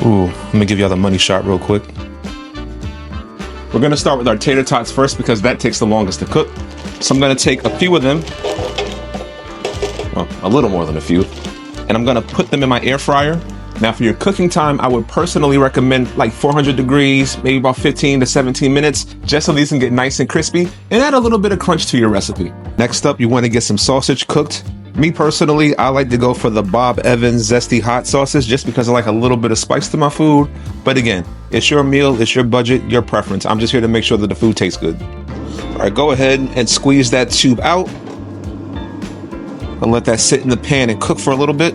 Ooh, let me give y'all the money shot real quick. We're gonna start with our tater tots first because that takes the longest to cook. So I'm gonna take a few of them, well, a little more than a few, and I'm gonna put them in my air fryer. Now for your cooking time, I would personally recommend like 400 degrees, maybe about 15 to 17 minutes, just so these can get nice and crispy and add a little bit of crunch to your recipe. Next up, you wanna get some sausage cooked. Me personally, I like to go for the Bob Evans Zesty Hot Sausage just because I like a little bit of spice to my food. But again, it's your meal, it's your budget, your preference. I'm just here to make sure that the food tastes good. All right, go ahead and squeeze that tube out and let that sit in the pan and cook for a little bit.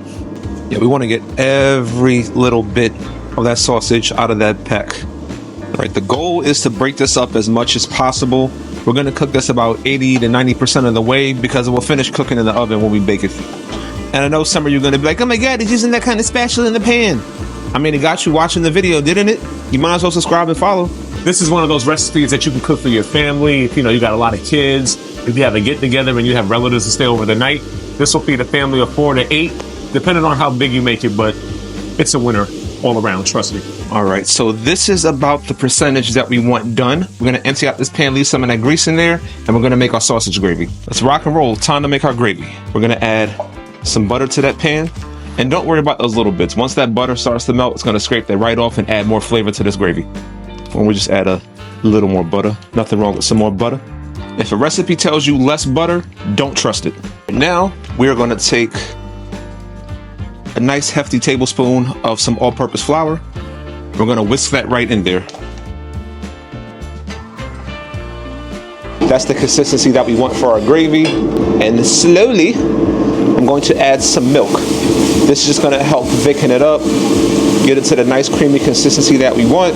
Yeah, we want to get every little bit of that sausage out of that peck. All right, the goal is to break this up as much as possible. We're gonna cook this about 80 to 90% of the way because it will finish cooking in the oven when we bake it. And I know some of you are gonna be like, oh my God, it's using that kind of spatula in the pan. I mean, it got you watching the video, didn't it? You might as well subscribe and follow. This is one of those recipes that you can cook for your family. If you know you got a lot of kids, if you have a get together and you have relatives to stay over the night, this will feed a family of 4 to 8, depending on how big you make it, but it's a winner all around, trust me. All right, so this is about the percentage that we want done. We're gonna empty out this pan, leave some of that grease in there, and we're gonna make our sausage gravy. Let's rock and roll, time to make our gravy. We're gonna add some butter to that pan, and don't worry about those little bits. Once that butter starts to melt, it's gonna scrape that right off and add more flavor to this gravy. And we just add a little more butter. Nothing wrong with some more butter. If a recipe tells you less butter, don't trust it. Now, we're gonna take a nice hefty tablespoon of some all-purpose flour. We're gonna whisk that right in there. That's the consistency that we want for our gravy. And slowly, I'm going to add some milk. This is just gonna help thicken it up, get it to the nice creamy consistency that we want.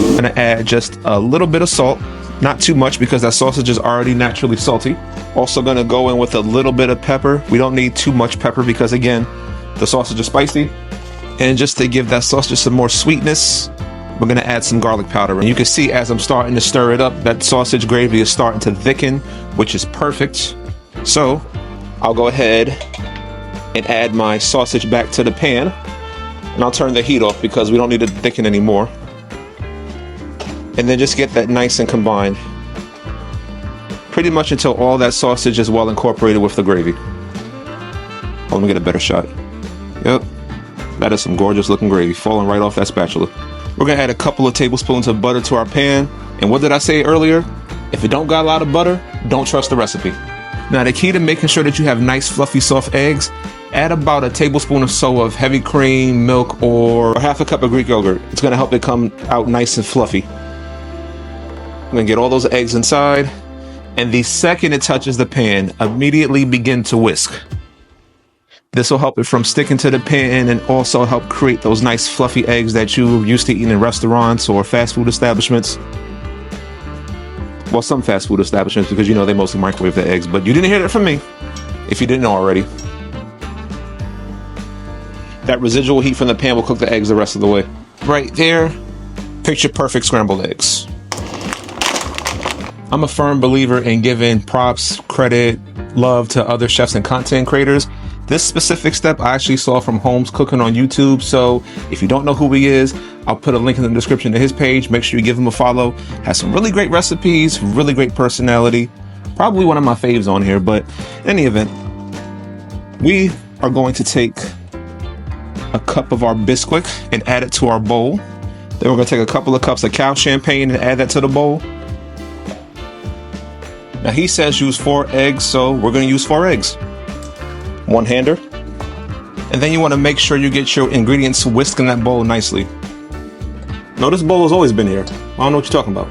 I'm gonna add just a little bit of salt, not too much because that sausage is already naturally salty. Also gonna go in with a little bit of pepper. We don't need too much pepper because again, the sausage is spicy. And just to give that sausage some more sweetness, we're gonna add some garlic powder. And you can see as I'm starting to stir it up, that sausage gravy is starting to thicken, which is perfect. So I'll go ahead and add my sausage back to the pan. And I'll turn the heat off because we don't need to thicken anymore. And then just get that nice and combined. Pretty much until all that sausage is well incorporated with the gravy. Oh, let me get a better shot. Yep, that is some gorgeous looking gravy falling right off that spatula. We're gonna add a couple of tablespoons of butter to our pan. And what did I say earlier? If it don't got a lot of butter, don't trust the recipe. Now the key to making sure that you have nice fluffy soft eggs, add about a tablespoon or so of heavy cream, milk, or half a cup of Greek yogurt. It's gonna help it come out nice and fluffy. I'm gonna get all those eggs inside. And the second it touches the pan, immediately begin to whisk. This will help it from sticking to the pan and also help create those nice fluffy eggs that you're used to eating in restaurants or fast food establishments. Well, some fast food establishments because you know they mostly microwave the eggs, but you didn't hear that from me if you didn't know already. That residual heat from the pan will cook the eggs the rest of the way. Right there, picture perfect scrambled eggs. I'm a firm believer in giving props, credit, love to other chefs and content creators. This specific step I actually saw from Holmes Cooking on YouTube. So if you don't know who he is, I'll put a link in the description to his page. Make sure you give him a follow. Has some really great recipes, really great personality. Probably one of my faves on here, but in any event, we are going to take a cup of our Bisquick and add it to our bowl. Then we're gonna take a couple of cups of cow champagne and add that to the bowl. Now he says use 4 eggs, so we're gonna use 4 eggs. 1-hander. And then you wanna make sure you get your ingredients whisked in that bowl nicely. No, this bowl has always been here. I don't know what you're talking about.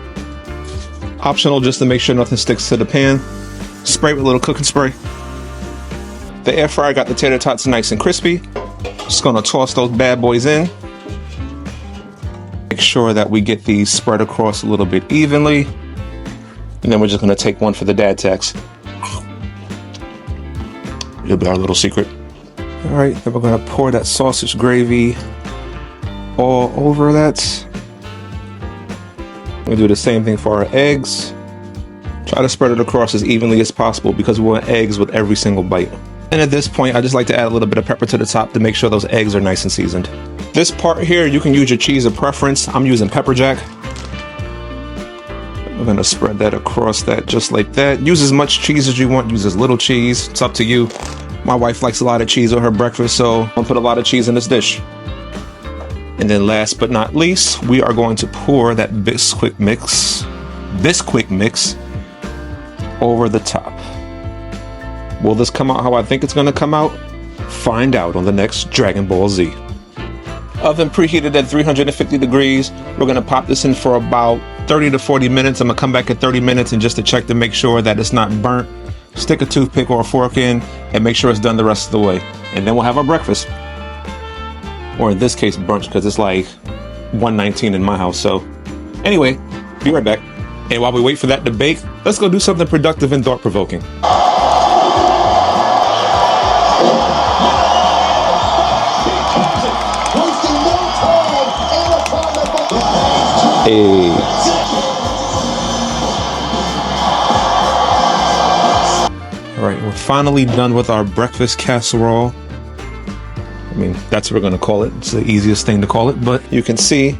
Optional just to make sure nothing sticks to the pan. Spray with a little cooking spray. The air fryer got the tater tots nice and crispy. Just gonna toss those bad boys in. Make sure that we get these spread across a little bit evenly. And then we're just gonna take one for the dad tax. It'll be our little secret. All right, then we're gonna pour that sausage gravy all over that. We'll do the same thing for our eggs. Try to spread it across as evenly as possible because we want eggs with every single bite. And at this point, I just like to add a little bit of pepper to the top to make sure those eggs are nice and seasoned. This part here, you can use your cheese of preference. I'm using pepper jack. I'm gonna spread that across that just like that. Use as much cheese as you want, use as little cheese. It's up to you. My wife likes a lot of cheese on her breakfast, so I'll put a lot of cheese in this dish. And then last but not least, we are going to pour that Bisquick mix over the top. Will this come out how I think it's gonna come out? Find out on the next Dragon Ball Z. Oven preheated at 350 degrees. We're gonna pop this in for about 30 to 40 minutes. I'm gonna come back at 30 minutes and just to check to make sure that it's not burnt. Stick a toothpick or a fork in and make sure it's done the rest of the way. And then we'll have our breakfast. Or in this case, brunch, because it's like 1:19 in my house. So anyway, be right back. And while we wait for that to bake, let's go do something productive and thought-provoking. Hey. All right, we're finally done with our breakfast casserole. I mean, that's what we're gonna call it. It's the easiest thing to call it, but you can see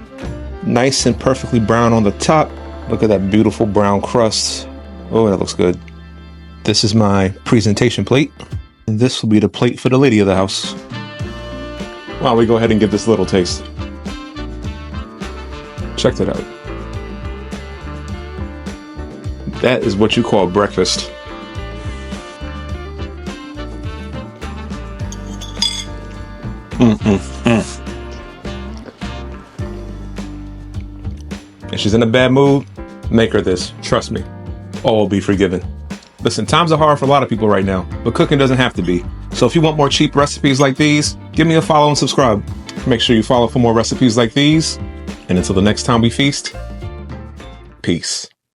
nice and perfectly brown on the top. Look at that beautiful brown crust. Oh, that looks good. This is my presentation plate, and this will be the plate for the lady of the house. Why don't we go ahead and give this a little taste? Check that out. That is what you call breakfast. If she's in a bad mood, make her this. Trust me. All will be forgiven. Listen, times are hard for a lot of people right now, but cooking doesn't have to be. So if you want more cheap recipes like these, give me a follow and subscribe. Make sure you follow for more recipes like these. And until the next time we feast, peace.